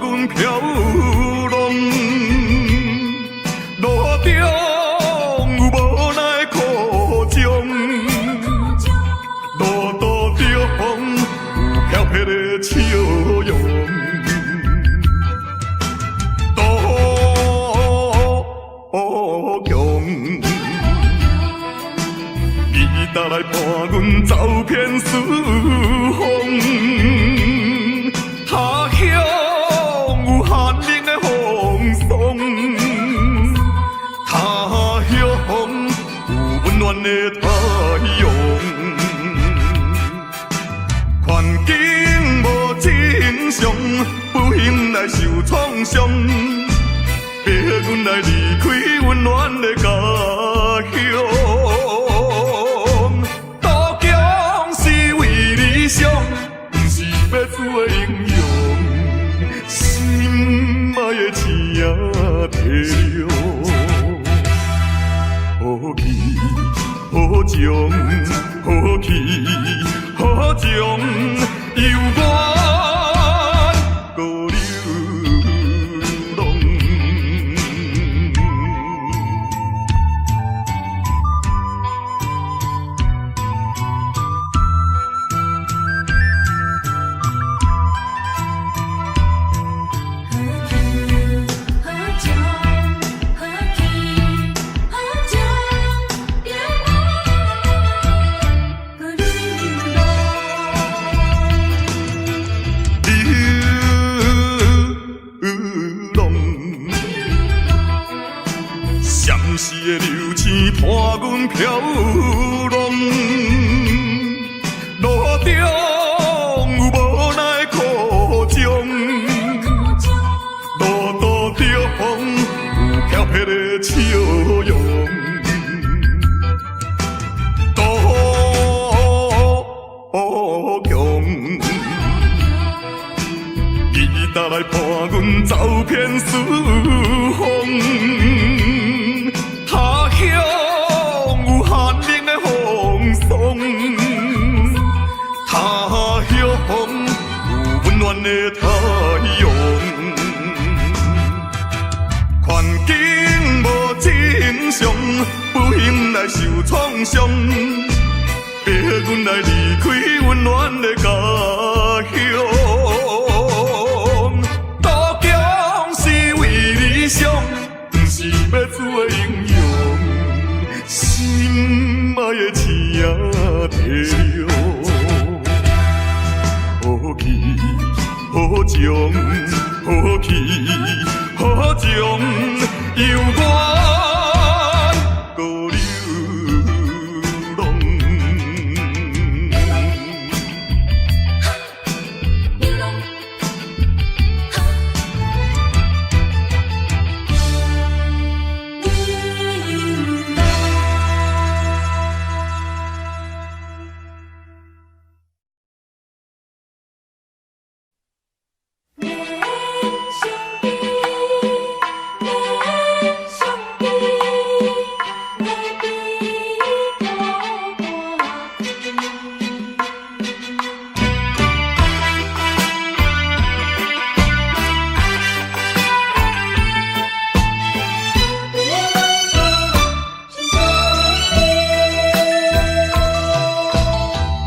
阮飘浪，路中有无奈苦衷，路途中有飘撇的笑容。多强，你搭来伴阮走遍四方。他乡有寒冷的风霜，他乡有温暖的太阳。环境无正常，不幸来受创伤。逼阮来离开温暖的家乡，渡江是为理想，不是要做的英雄，心爱的星体亮，好气好情好气好情，犹原高流浪。闪逝的流星伴阮飘浪，路中有无奈苦衷，路途中有飘撇的笑容。多强，你搭来伴阮走遍四方。他乡有寒冷的风霜，他乡有温暖的太阳。环境无正常，不幸来受创伤，逼阮来离开温暖的家乡。渡江是为理想，不是要做的英雄。心爱的星体亮，好气好情好气好情，犹原高流浪。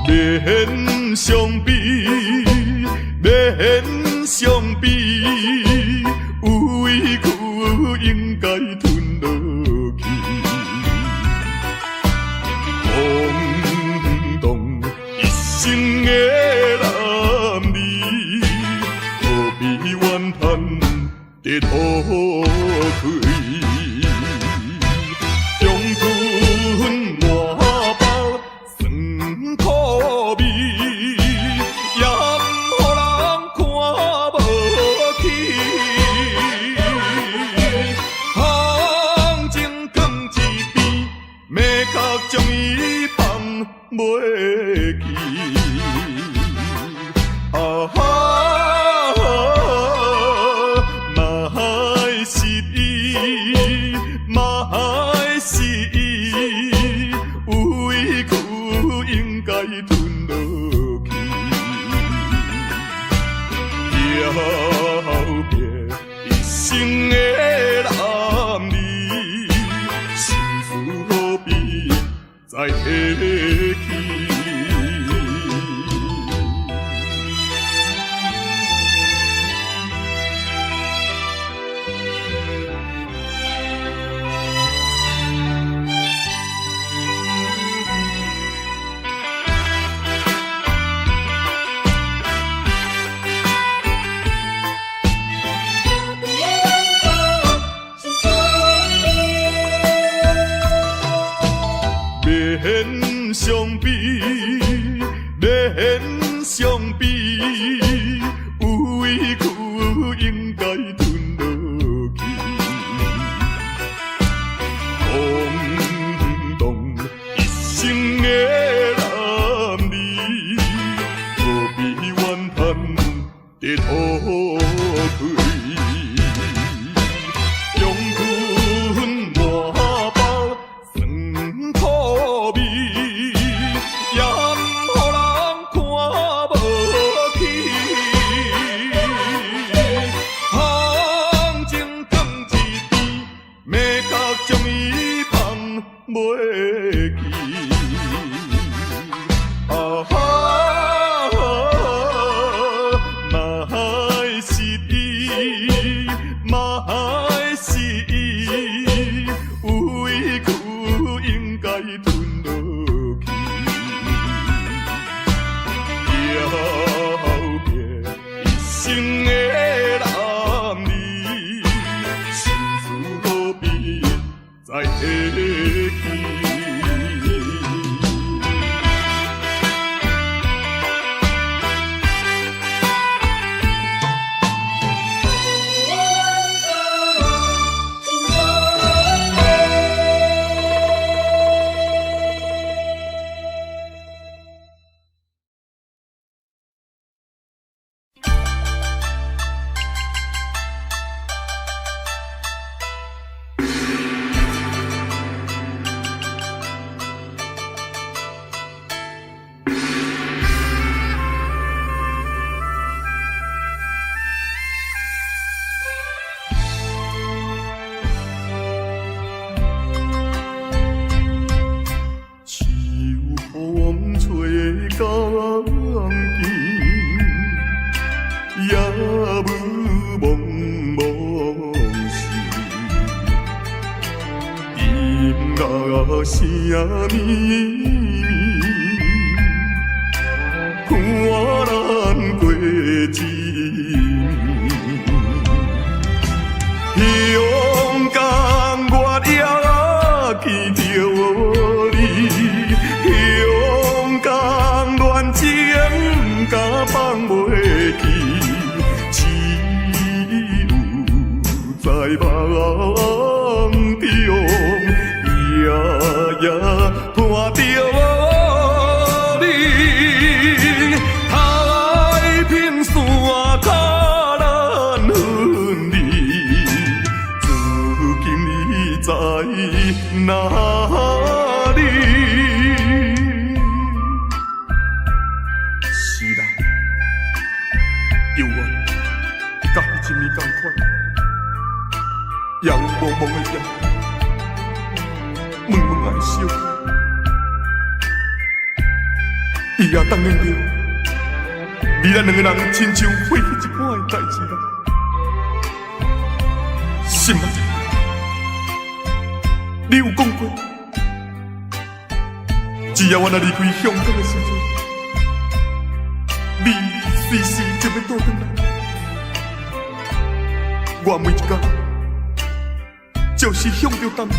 免相比，免相比，有委屈应该吞落去。空洞一生的男儿，何必怨叹在土开？中吞满包酸苦味。将伊放袂记，嘛是伊，嘛是伊，有委屈应该吞落去，后再提起。免相比，免相比，有委屈应该吞落去。空洞一生的男儿，何必怨叹在土堆？声咪咪，看咱过一暝。勇敢我也见着你，勇敢恋情甲放袂记，只有在梦中。夜夜看着你，太平山脚咱分离，如今你在哪里？是啦，犹原甲彼一暝同款，阳蒙蒙的夜。问问爱惜，伊也当念着，你咱两个人亲像过去一半的代志啦，是吗？你有讲过，只要我若离开香港的时阵，你随时就要倒转来，我每一天就是向着感觉。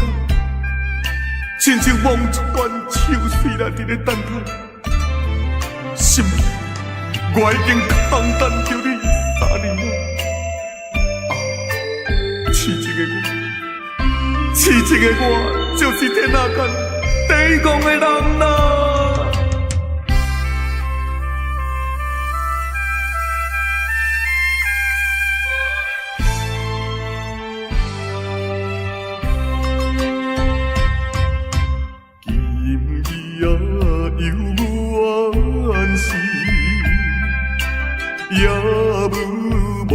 亲像望一段秋水来伫咧等待，心我已经空等着你3年了。痴情的我，痴情的我，就是天下间第一讲的人啦。也无梦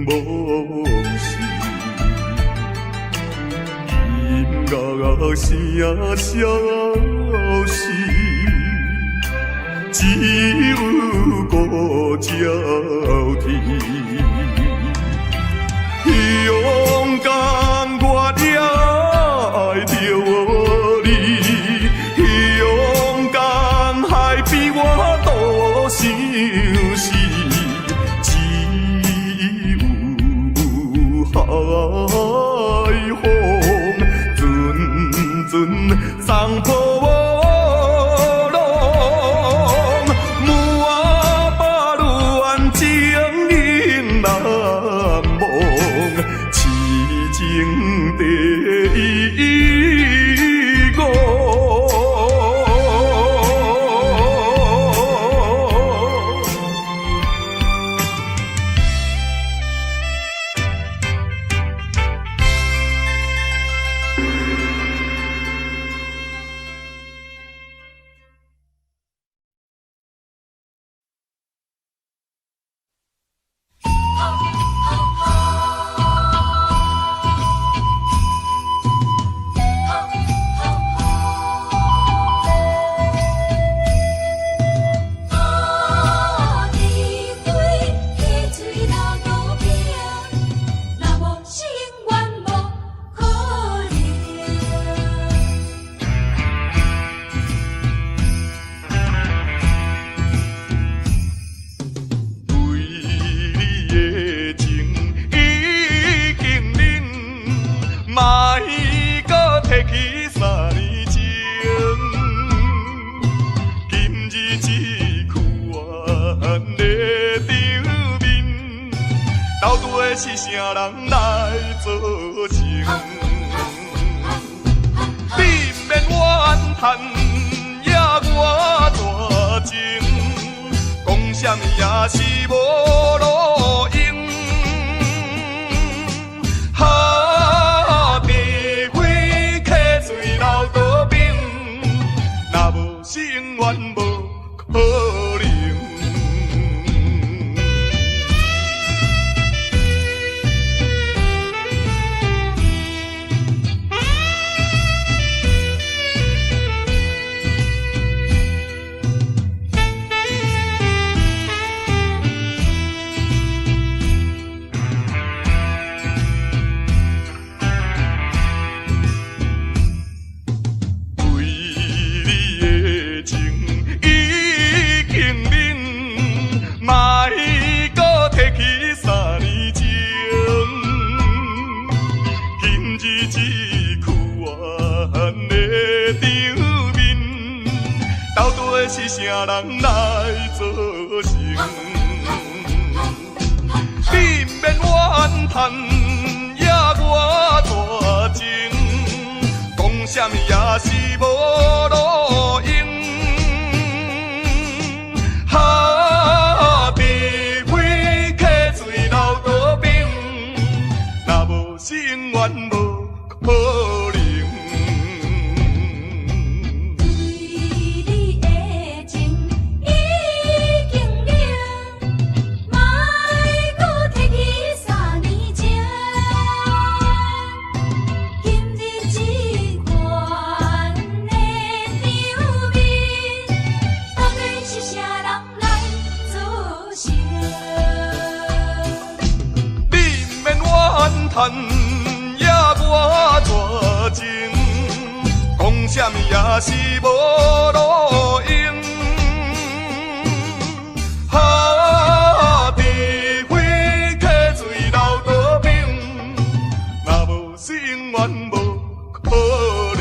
梦时，音乐声声只有孤鸟啼。勇敢我也爱着你，勇敢还比我多想死，只有海风阵阵送破我。是啥人来做情？你不免怨叹，也我大情，讲啥物也是无路用。地火客水流倒冰，若无是永远无可能。是啥人来做成？你不免怨叹，也我大情，讲啥物也是无路用。地火客水流倒冰，若无是永远无可能。也我大情，讲啥物也是无路用。地火客水流倒冰，若无是永远无可能。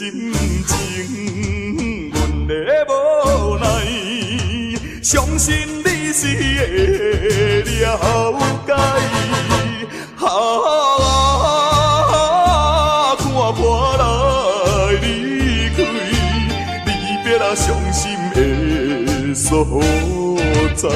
心情，阮的无奈，相信你是会了解。看破来离开，离别啊伤心的所在。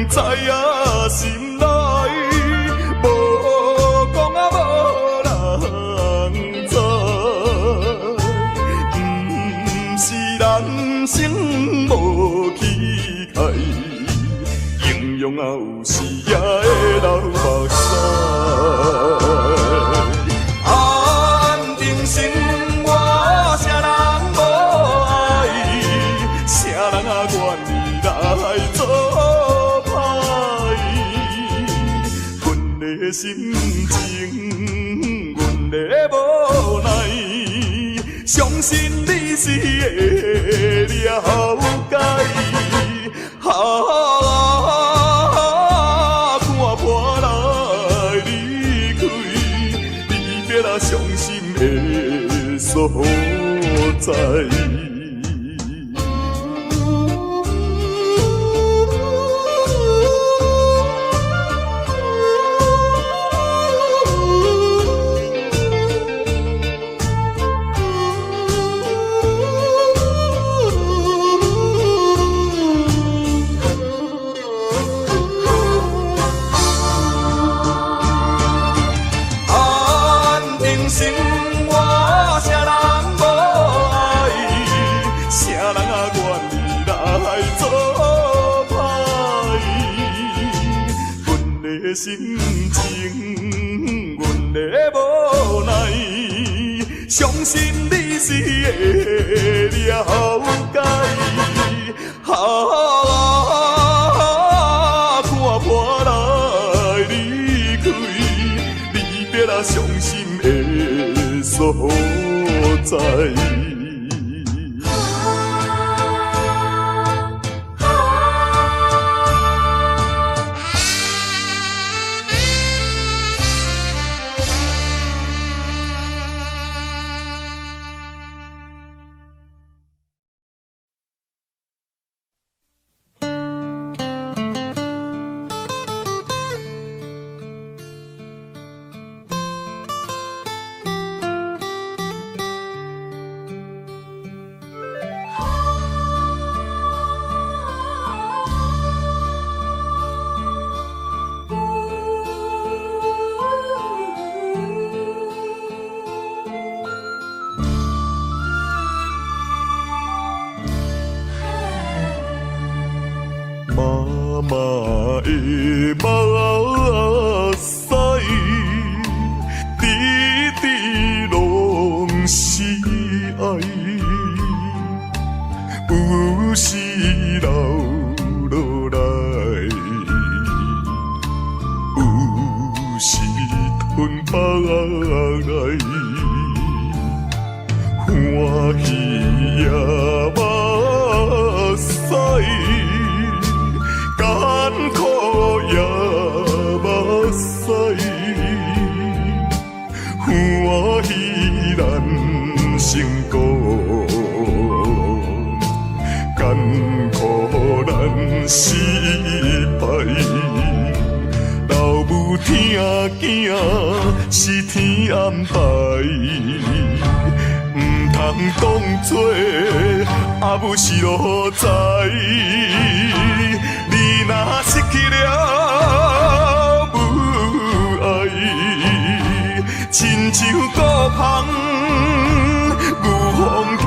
知影心内，无讲啊无人知。不是人生无期待，英雄啊有时也会流目屎。安定生活，啥人无爱？啥人啊愿意来做？心情，阮的无奈，相信你是会了解。看破来离开，离别啊伤心的所在。心情，阮的无奈，相信你是会了解。看破来离开，离别啊伤心的所在。妈妈的目屎，滴滴拢是爱，有时流落来，有时吞腹来，欢喜也目屎。艰苦也目屎，欢喜人成功，艰苦咱失败。老母疼囝是天安排，唔通当作阿母是路在。你若失去了母爱，亲像孤芳有风开。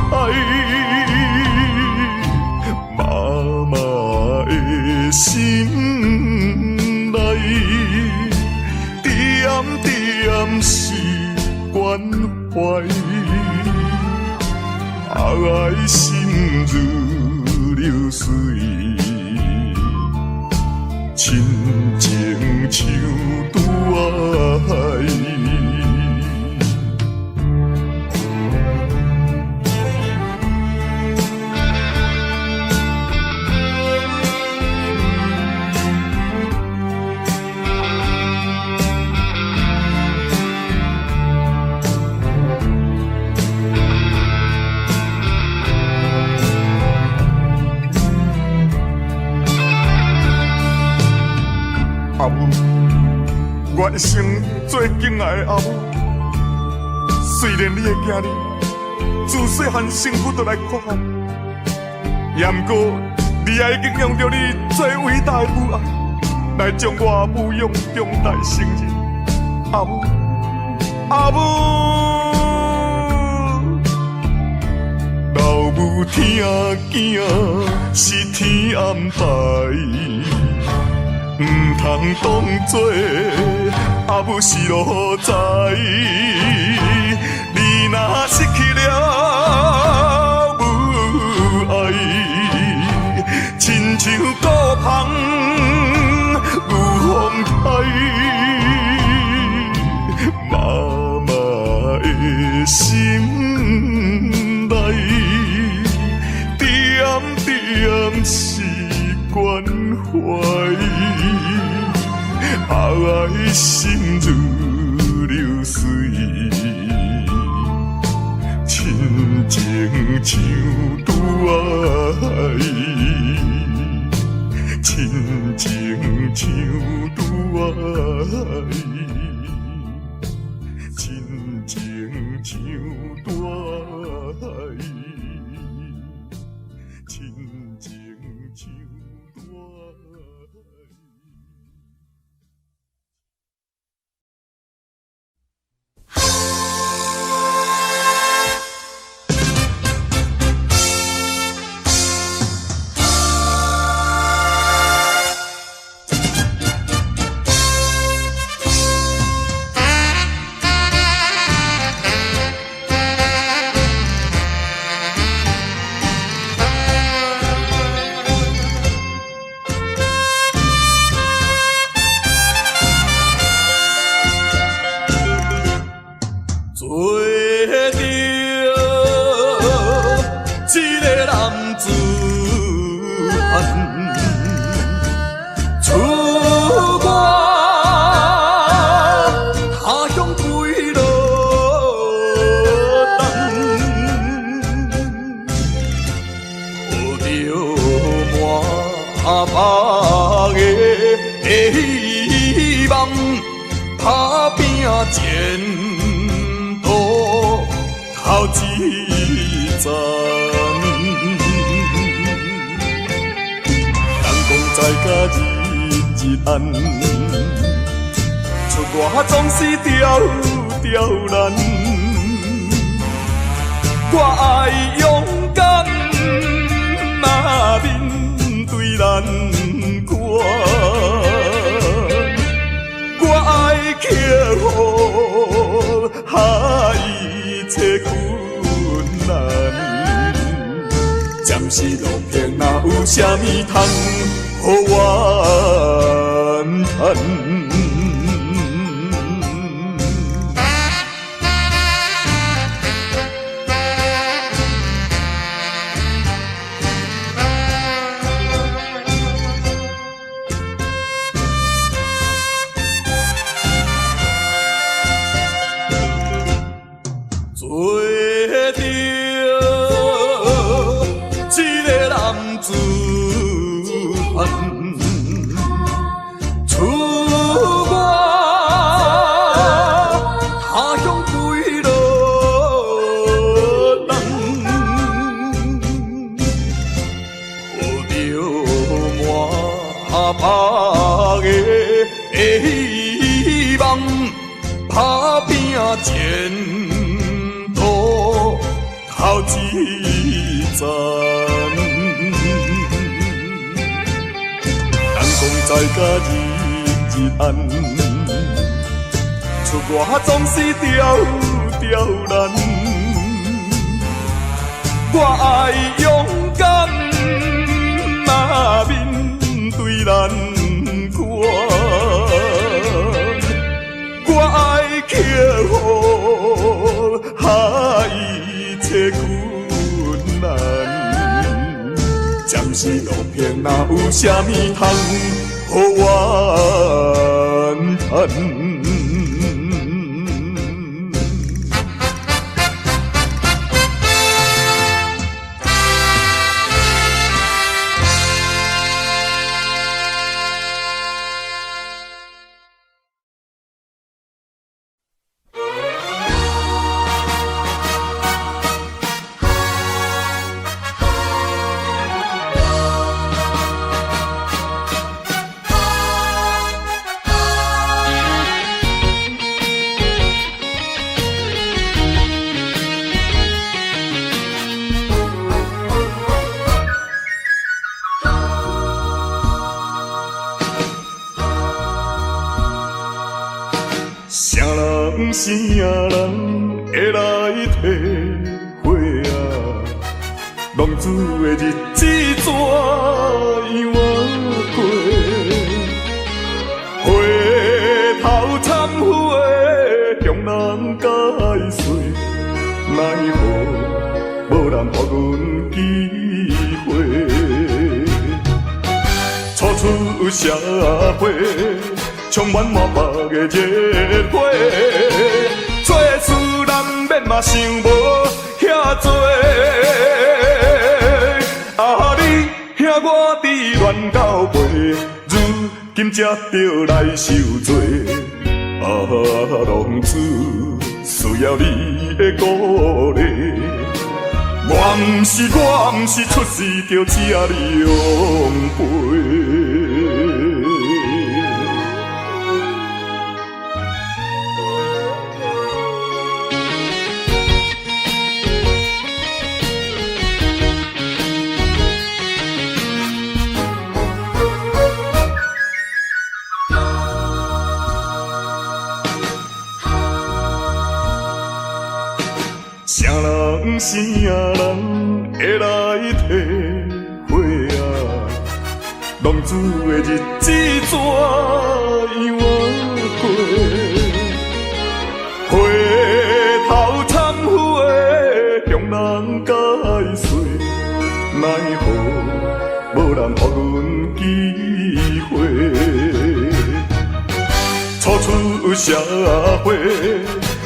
妈妈的心内，点点是关怀，爱心如流水。亲情像拄爱。阿母，我一生最敬爱的阿母。虽然你的囝儿自细汉身躯就来缺憾，也毋过你也已经用着你最伟大的母爱来将我抚养长大成人。阿母，阿母，老母疼囝是天安排。唔通当作阿母是路在，你若失去了母爱，亲像孤芳有风台，妈妈的心内点点是关怀。爱心如流水，亲情像拄爱，亲情像拄爱，亲情像拄爱，亲情像拄爱。前途头一站，人讲在甲日日暗，出外总是刁难。我爱勇敢，嘛面对难关。我爱克服一切困难，暂时路平哪有啥物通予我怨叹。前途头一站，人讲在甲日日暗，出外总是刁难。我爱勇敢，嘛面对难是路偏，哪有啥物通好怨叹？啥人啥人会来体会啊？浪子的日子怎样过？回头忏悔，向人解释，奈何无人给阮机会？初出社会。充满满腹的热火，做事人免嘛想无遐多。啊，你兄我伫乱到尾，如今才着来受罪。啊，浪子需要你的鼓励。我毋是出世着吃你养肥。啥人啥人会来体会啊？浪子的日子怎样过？回头忏悔，向人解释，奈何无人给阮机会？初出社会。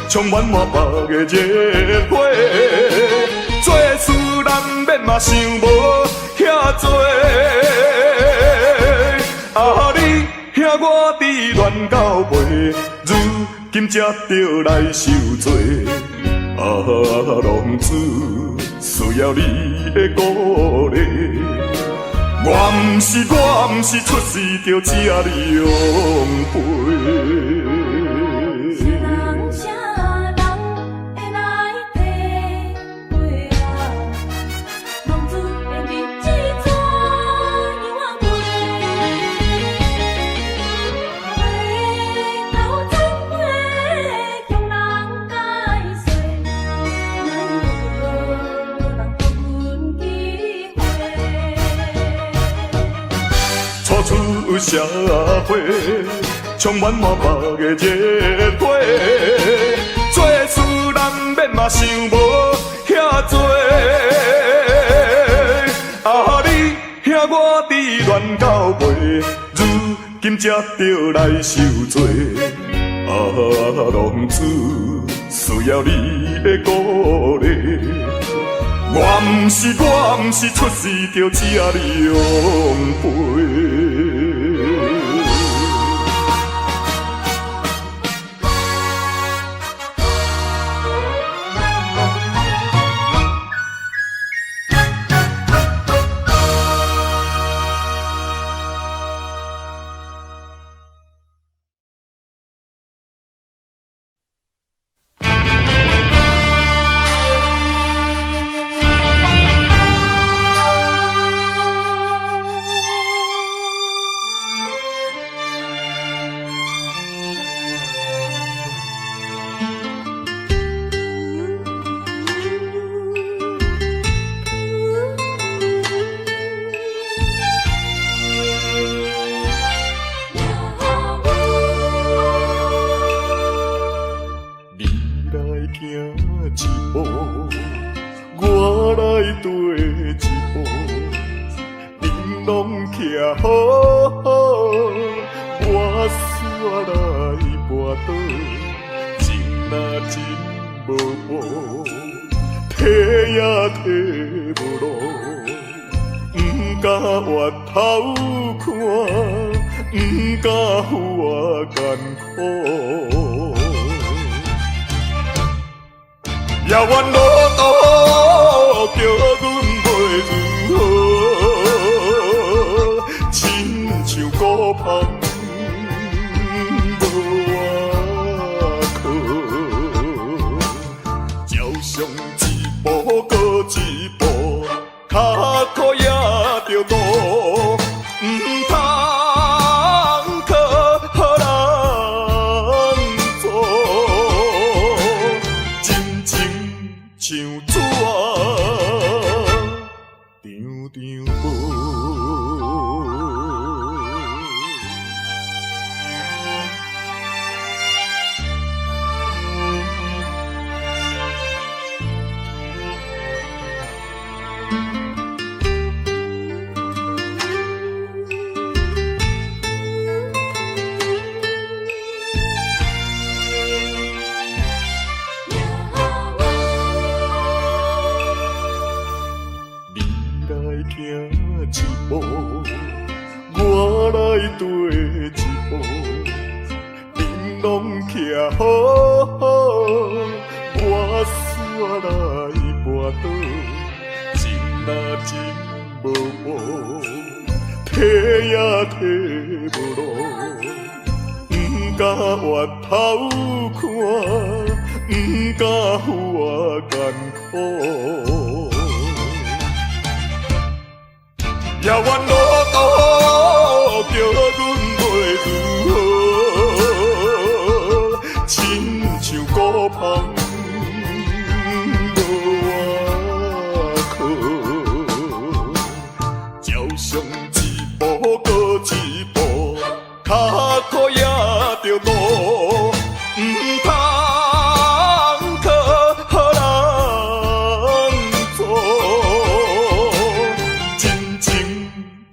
充满满腹的热火，做事人免嘛想无遐多。啊，你兄我伫乱到尾，如今才着来受罪。啊，浪子需要你的鼓励。我毋是出世着吃你养肥。出社会，充满满腹的热火，做事人免嘛想无遐多。啊，你兄我伫乱到尾，如今才着来受罪。啊，浪子需要你的鼓励。我毋是出世着吃你养肥。情若真无补，提也提无路，不敢回头看，不敢负我艰苦。遥远路途叫阮袂如何，亲像孤帆无外靠，照常一步过一步，脚苦也着渡，唔通靠人做，真情像纸张张飞。行一步，我来跟一步，恁拢徛好好，我煞来跋倒，情若真无补，提也提无路，不敢回头看，不敢负我艰苦。遥远路途叫阮袂如何，亲像孤帆无外靠，照常一步过一步，脚苦也着渡，唔通靠人做。像纸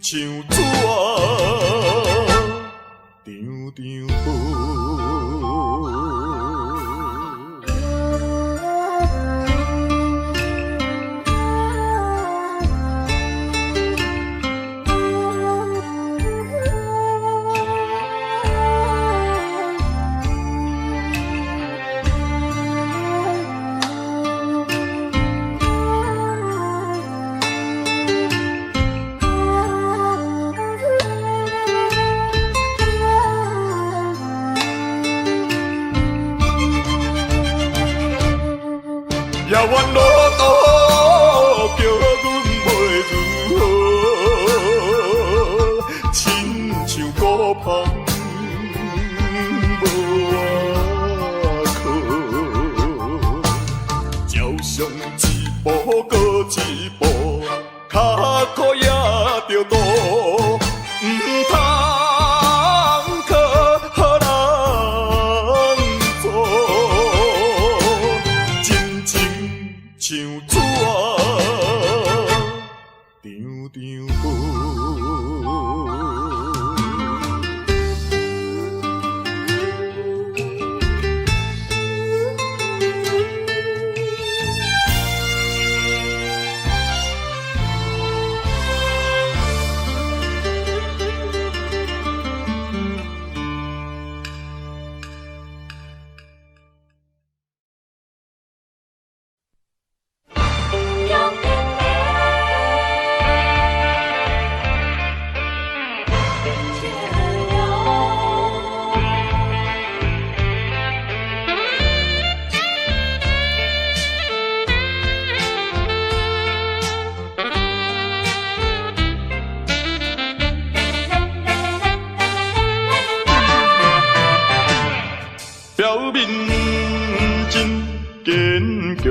张张飞。遥远路途叫阮袂如何，亲像孤帆无外靠，照常一步过一步，脚苦也着渡，唔通靠人做。像纸张张飞。表面真坚强，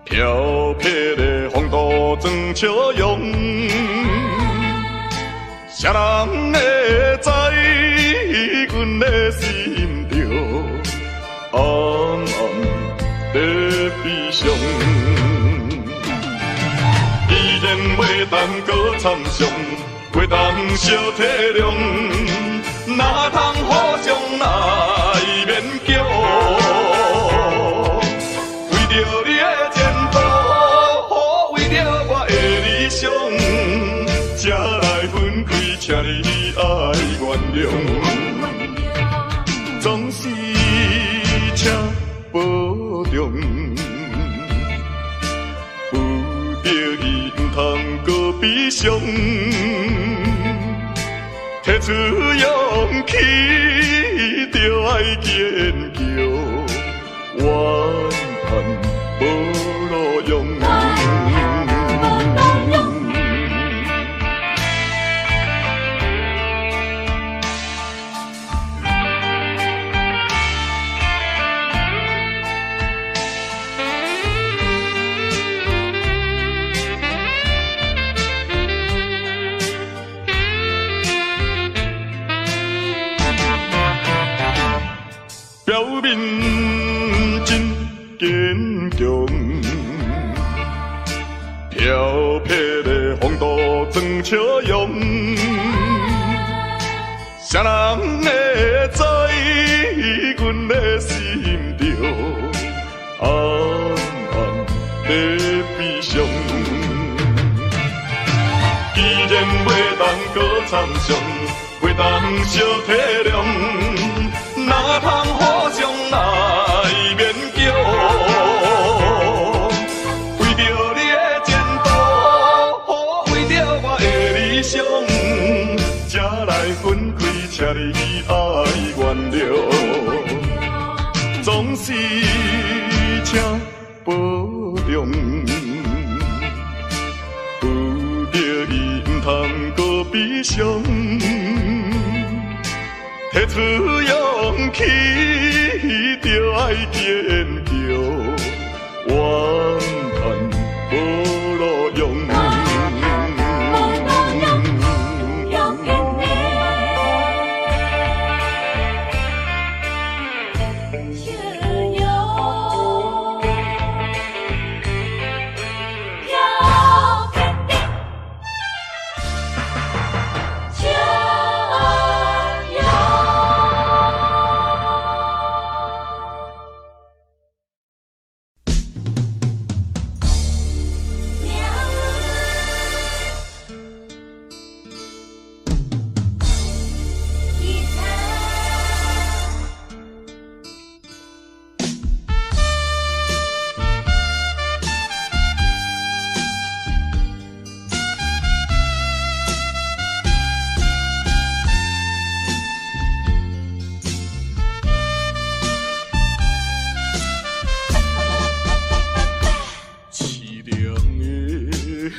漂泊的风度装笑容，谁人会知阮的心着暗暗在悲伤，依然袂当搁参详，袂当小体谅。哪通互相来勉强？为着你的前途，为着我的理想，才来分开，请你爱原谅。总是请保重，有着伊唔通搁悲伤。提出勇气，就爱坚强，怨叹无路用。表面真坚强，漂泊的风度装笑容，谁人会知阮的心中暗暗在悲伤？既然袂当搁参详，袂当相体谅。哪通互相来勉强？为着你的前途，为着我的理想，才来分开，请你爱原谅。总是请保重，有着伊唔通搁悲伤。提出勇气，就爱坚强，怨叹无路用。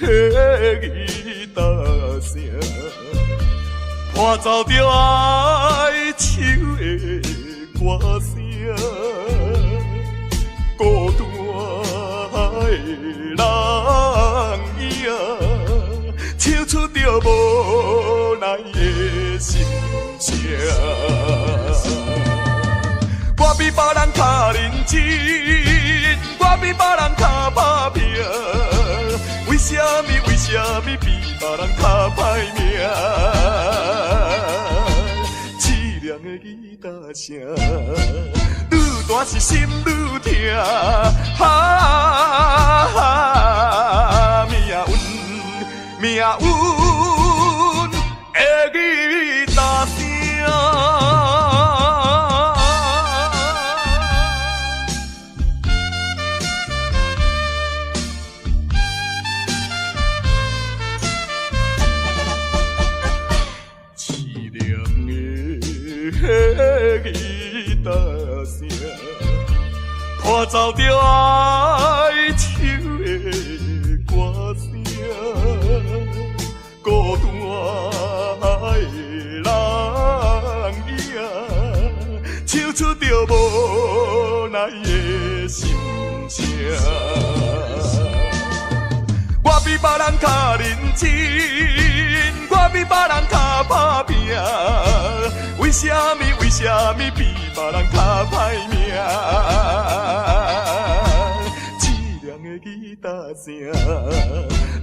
吉他声，伴奏着哀愁的歌声，孤单的人影，唱出着无奈的心声。我比别人较认真，我比别人较打拼。为什么比别人较歹命？凄凉的吉他声，愈大是心愈痛。命运的吉他声。吉他声，伴奏着哀愁的歌声，孤单的人影，唱出着无奈的心声。我比别人较认真，我比别人较打拼。为什么比别人较歹命？凄凉的吉他声，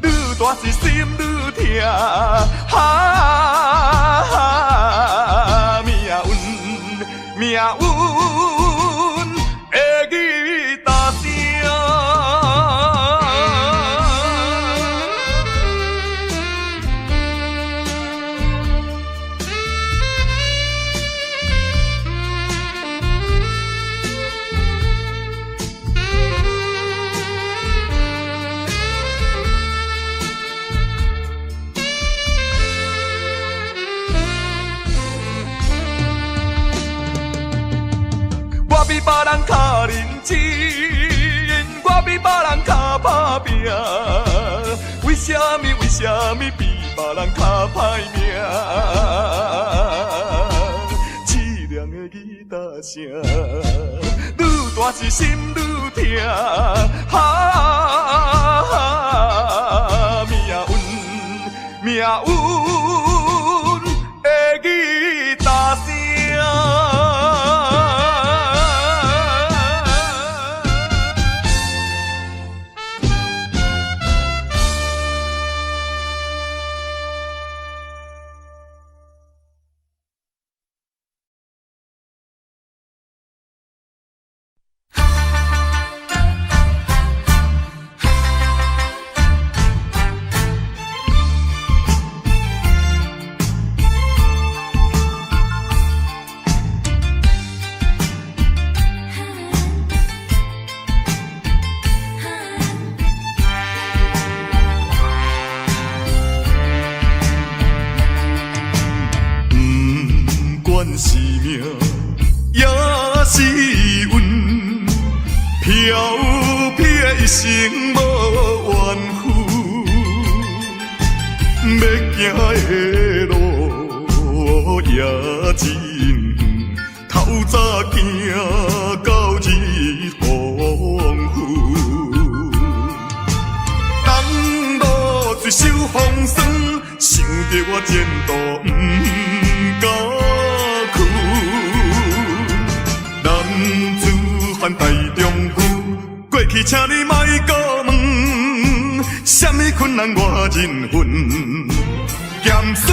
愈大是心愈痛，命运的吉他声。我比别人较认真，我比别人较打拼，为什么比别人较歹命？凄凉的吉他声，愈大是心愈痛，命运的吉他声。是命，也是运，飘撇的一生无怨恨，要行的路也真远，透早行到日黄昏，当路水手风霜，想着我前途不甘。犯大丈夫，过去请你莫搁问，什么困难我忍恨，咸酸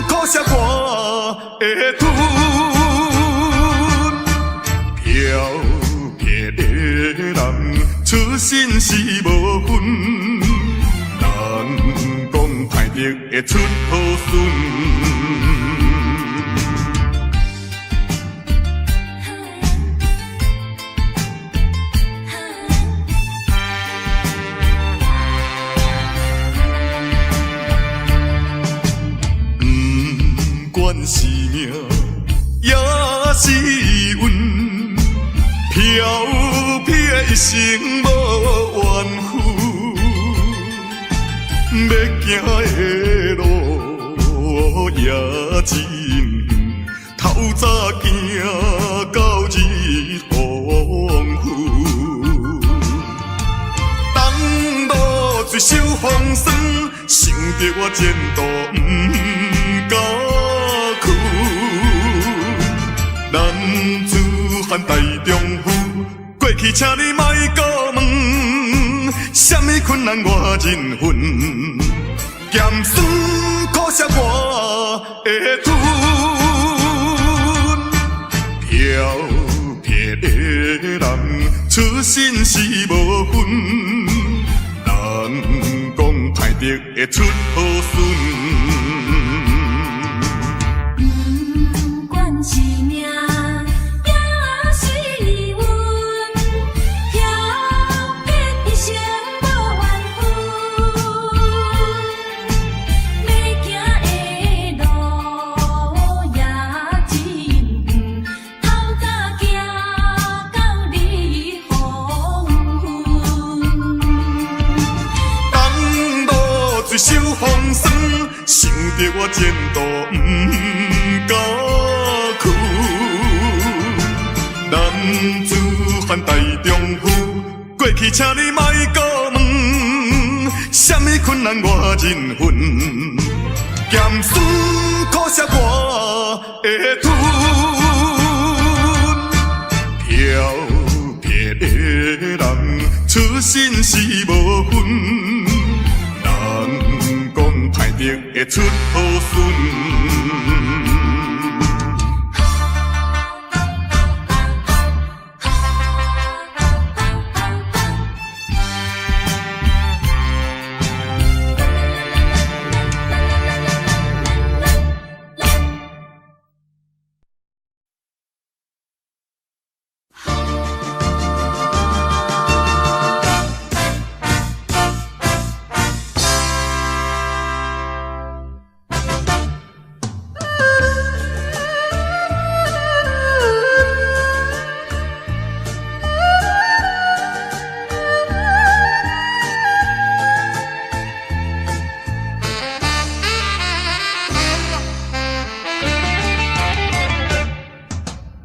苦涩我会吞，飘撇的人出身是无分，人讲歹得会出好孙。是命，也是运，飘撇一生无怨恨，要行的路也真远，透早行到日黄昏，当路水手风霜，想着我前途不甘。男子汉大丈夫，过去请你莫搁问，什么困难我忍恨，咸酸苦涩我会吞，飘撇的人出身是无分，人讲歹得会出好孙。是命，也是运，飘撇一生无怨恨。要行的路也真远，透早行到日黄昏。当路水手风霜，想着我前途不甘。男子汉大丈夫，过去请你莫搁问，什么困难我忍恨，咸酸苦涩我会吞，飘撇的人出自信是无分，人讲歹得会出好孙。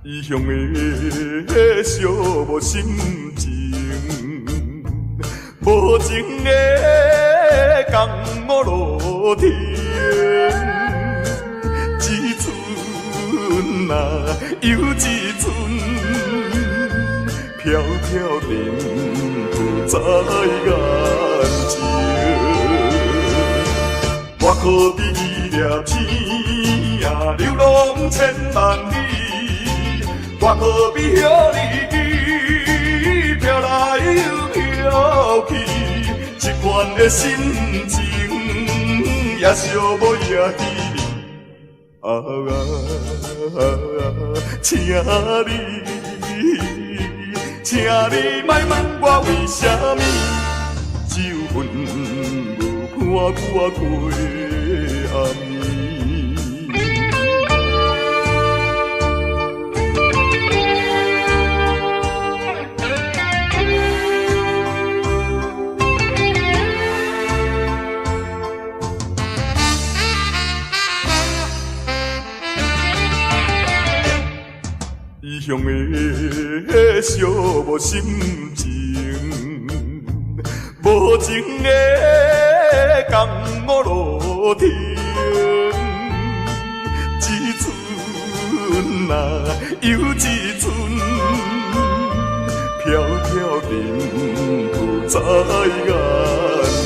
异乡的寂寞心情，无情的江某路天，一寸啊又一寸，飘飘然浮在眼前。我可比伊粒星啊，流浪千万里。我可比遐日飘来又飘去，一款的心情也寂寞也稀微。请你莫问我为什么，只有份无看我过暗暝。异乡的寂寞心情，无情的江某路天，一寸啊又一寸，飘飘然浮在眼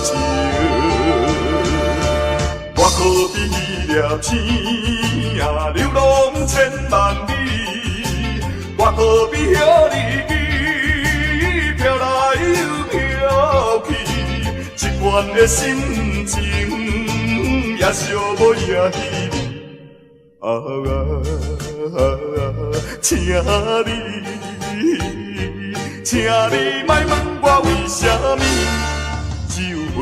前。我可比伊粒星啊，流浪千万里。我可比遐日飘来又飘去，一款的心情也寂寞也稀微。请你莫问我为什么，只有份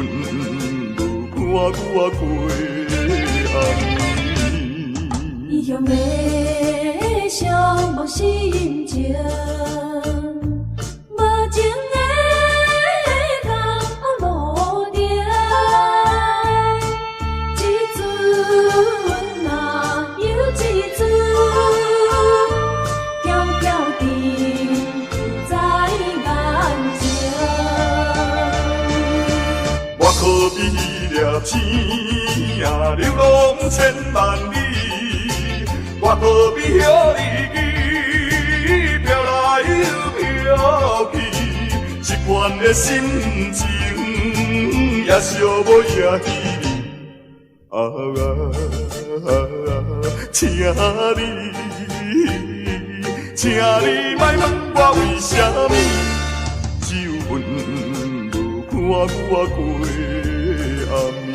无看我过暗暝。异乡的寂寞心情，无情的江路顶，一寸啊又一寸，飘飘然在眼前。我可比伊粒星啊，流浪千万里。我可比遐日飘来又飘去，一款的心情也寂寞也稀微。请你莫问我为什么，只有份无看我过暗暝。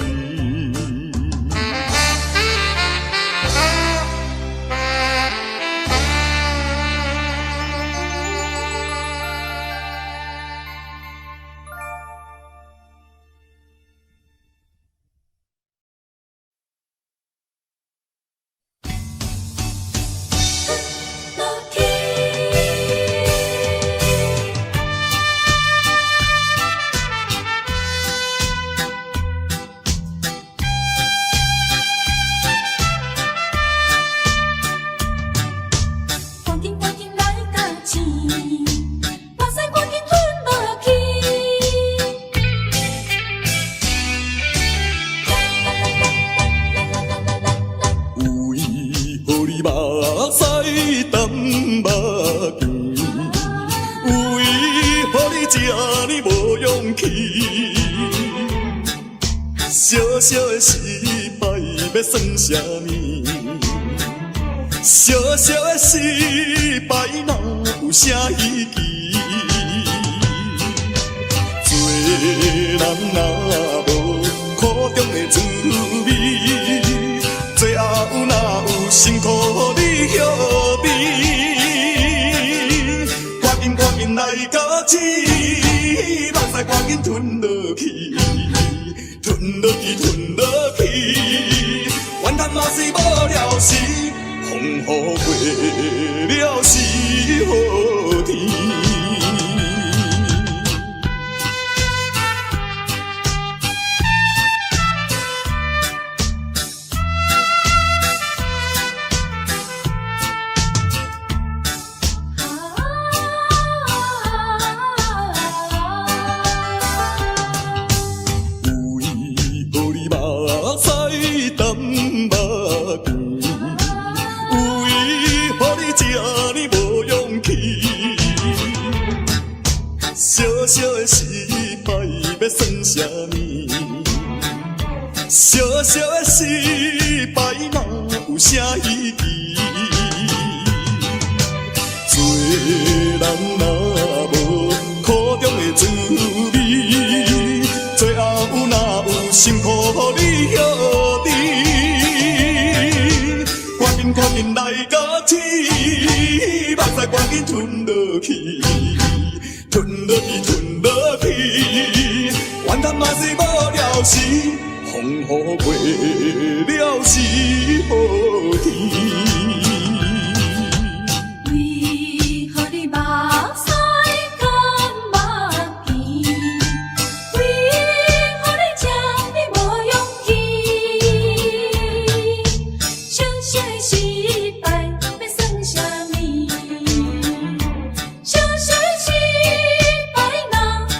这呢无用小小的失败要算啥物？小小的失败哪有啥意义？做人哪无苦中的滋味？最后哪有辛苦你晓得？赶紧来到起，目屎赶紧吞落去，吞落去，吞落去，怨叹嘛是无了时，风雨过了是好天。小小的失败要算啥物？小小的失败哪有啥意义？做人哪无苦中的滋味？最后哪有辛苦你晓得？赶紧来到起，目屎赶紧吞落去。吞落去，吞落去，怨叹嘛是无了时，风雨过了是好天。为何你目屎干目鼻？为何你这么无勇气？小小的失败要算啥物？小小的失败哪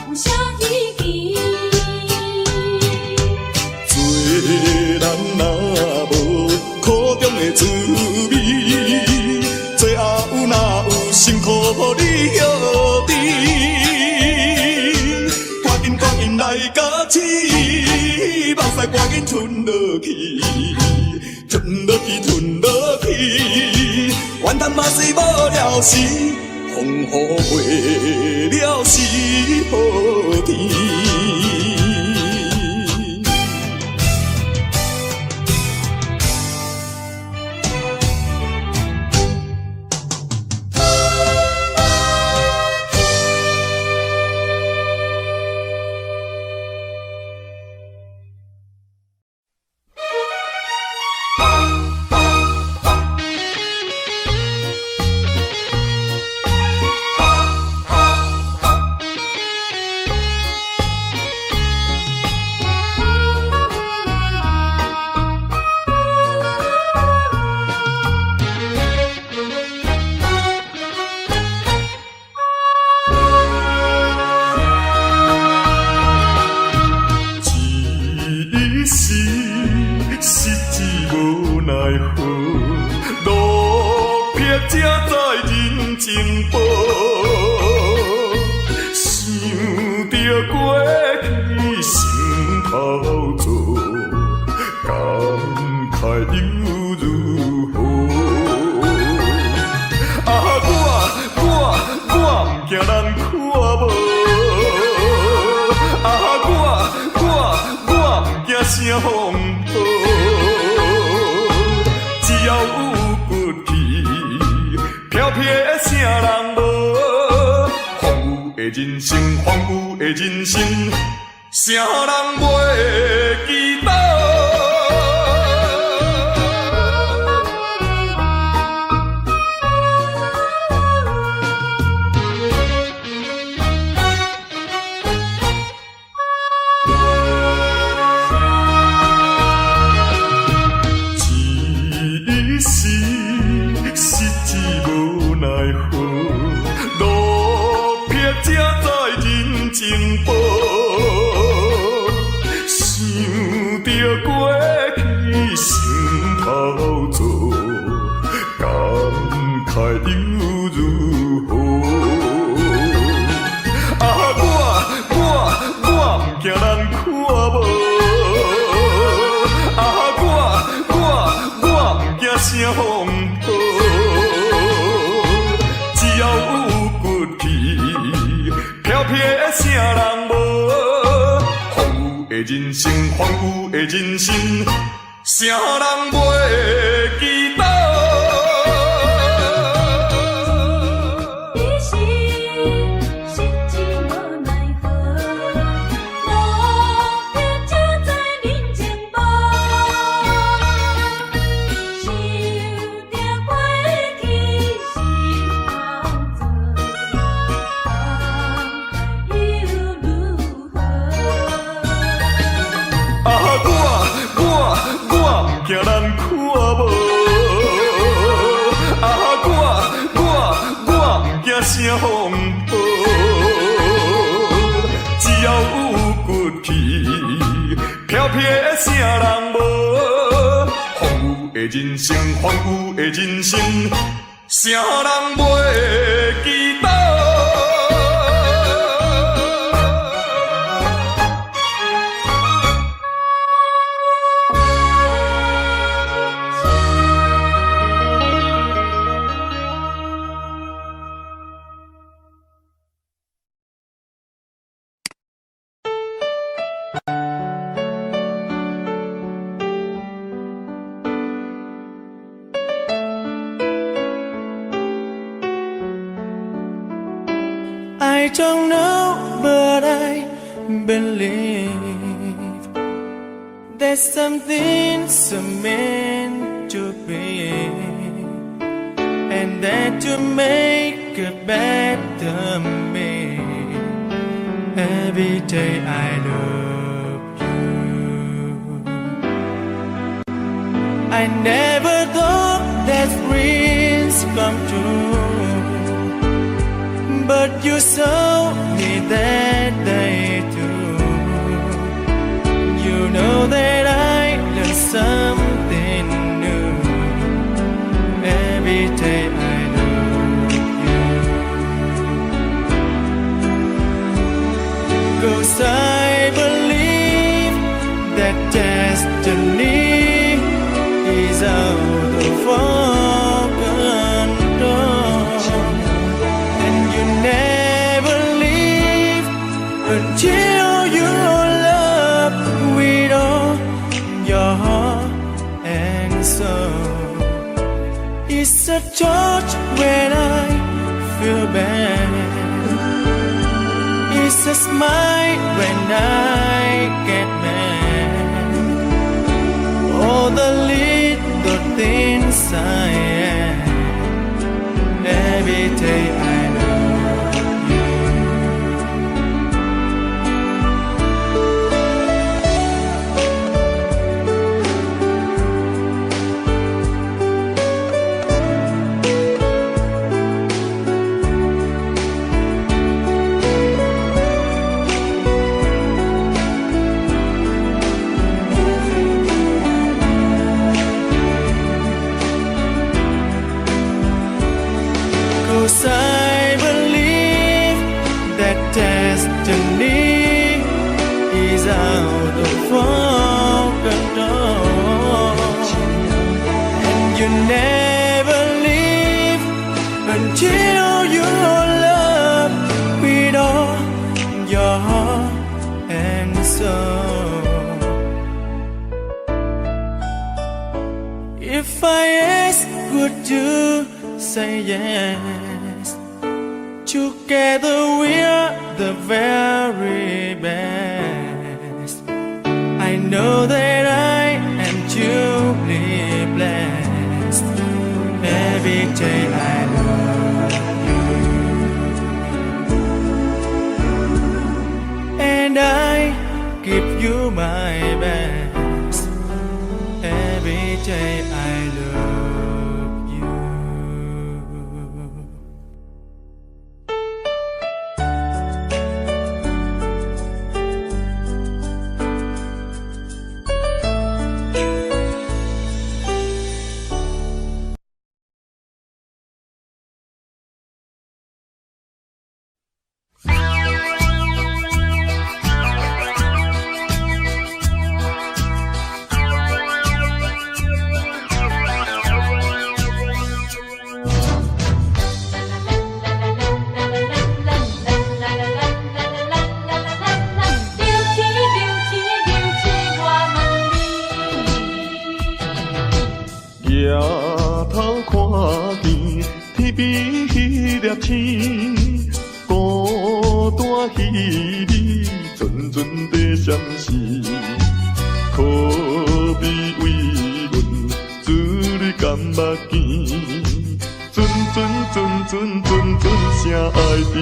有啥意义？做人哪无苦中的滋味？最后哪有辛苦你晓得？赶紧来到起，目屎赶紧吞落去，吞落去，吞落去，怨叹嘛是无了时，风雨过了是好天。啥人袂记得？一时失志无奈何，路撇才知人情薄。过去心头做，感慨又如何？啊，我不惊人看无，声风波，只要有骨气，飘飘的啥人无？荒芜的人生，荒芜的人生，啥人袂记得？惊人看无，我不惊声风波，只要有骨气，飘飘的啥人无？荒芜的人生，荒芜的人生，啥人袂记得？I don't know, but I believe that some things are meant to be, and that to make a better me. Every day I love you. I never thought that dreams come true, but you saw me that day too. You know that I learned something new. Every day I love you. 'Cause I believe that destiny is out of our control, and you never leave until you love with all your heart and soul. It's a touch when I feel bad, it's a smile when I get mad. All the little things I am. Every day I love you. 'Cause I believe that destiny is out of our control, and you never leave until you love with all your heart and soul. If I ask, would you say yes? Together we're the very best. I know that I am truly blessed. Every day I love you, and I give you my best. Every day I love you. 星，孤单稀里，阵阵地闪烁。可比为阮子女甘目见，阵阵声爱悲。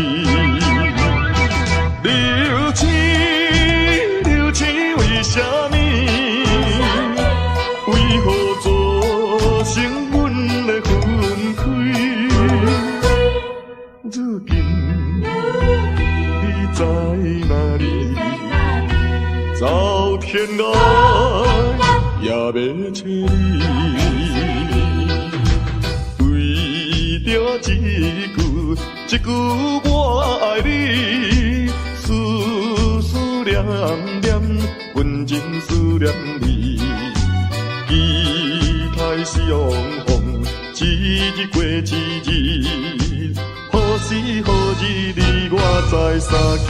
流星，流星为什么？为何造成阮的分开？如今你在哪里？走天涯也要找你，为着一句我爱你，思念念，阮真思念你。期待相逢，一日过一日，何时何日你我再相见？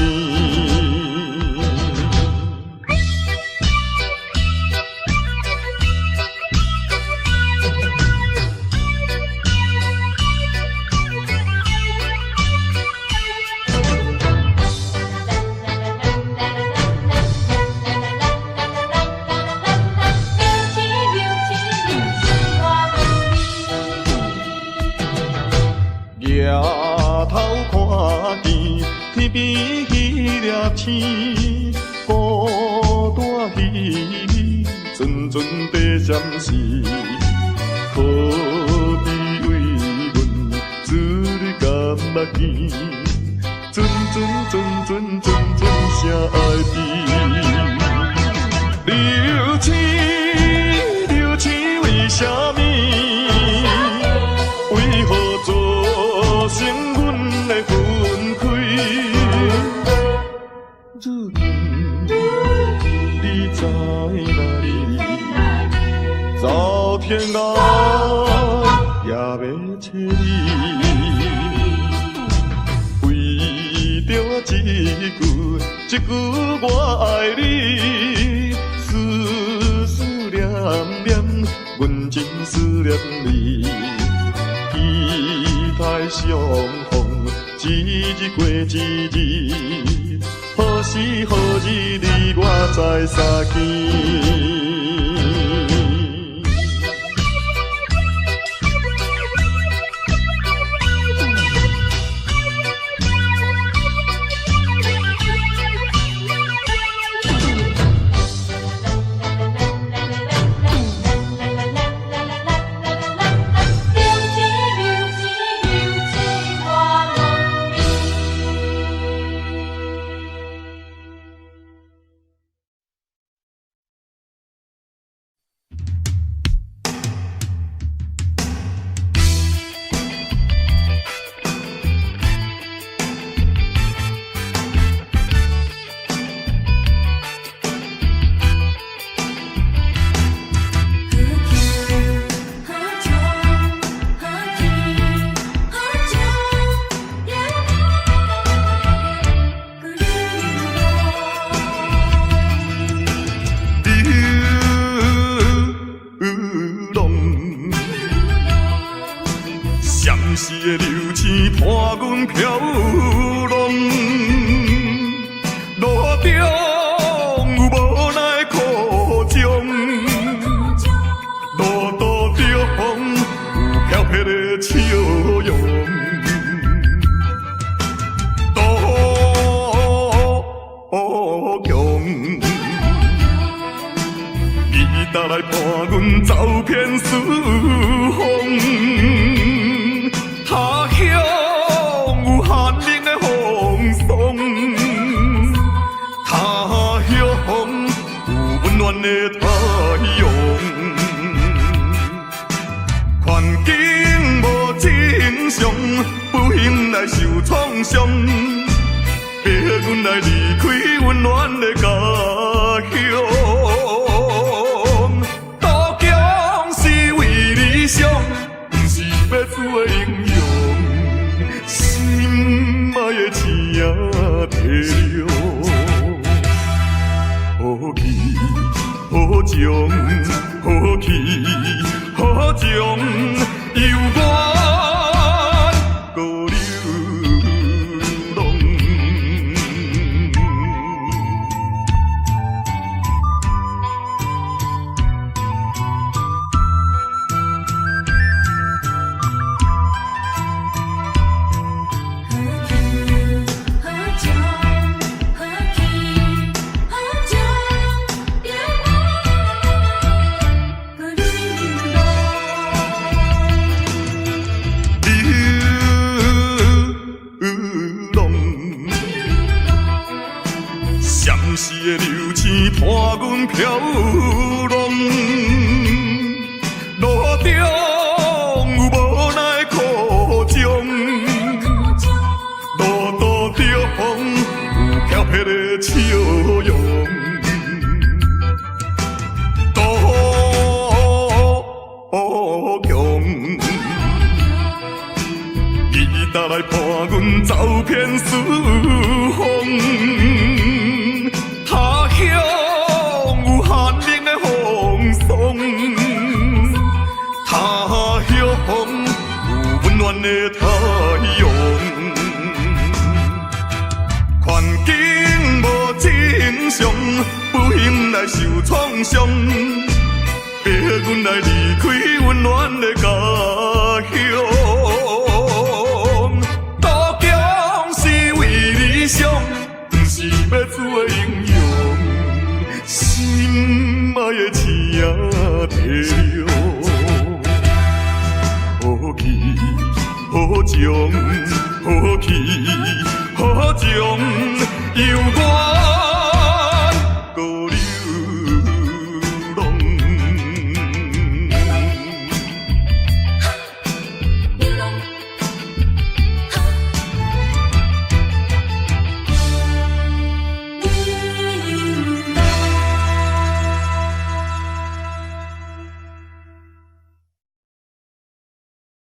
抬头看见天边迄粒星，孤单稀里，阵阵地闪烁。可比为阮子女甘目见，阵声爱悲。流星，流星为什么？为何造成阮的分开？如今你在哪里？走天涯也要找你，为着一句我爱你，思念念，阮真思念你。期待相逢，一日过一日，何时何日你我再相见？的流星伴阮飘浪，路中有无奈苦衷，路途中有飘撇的笑容，多强。你带来伴阮走遍四方。他乡有寒冷的风霜，他乡有温暖的太阳。环境无正常，不幸来受创伤，逼阮来离开温暖的家乡。渡江是为理想，不是要做英雄。心爱的青也地了，好气好情好气好情，犹原高流。阮飘浪，路中有无奈苦衷，路途中有飘撇的笑容，多强。伊搭来伴阮走遍四方，他乡有寒冷的风霜，他乡有温暖的太阳。环境无正常，不幸来受创伤，逼阮来离开温暖的家乡。要做的英雄，心爱的青提了，好气好情，好气好情，由我。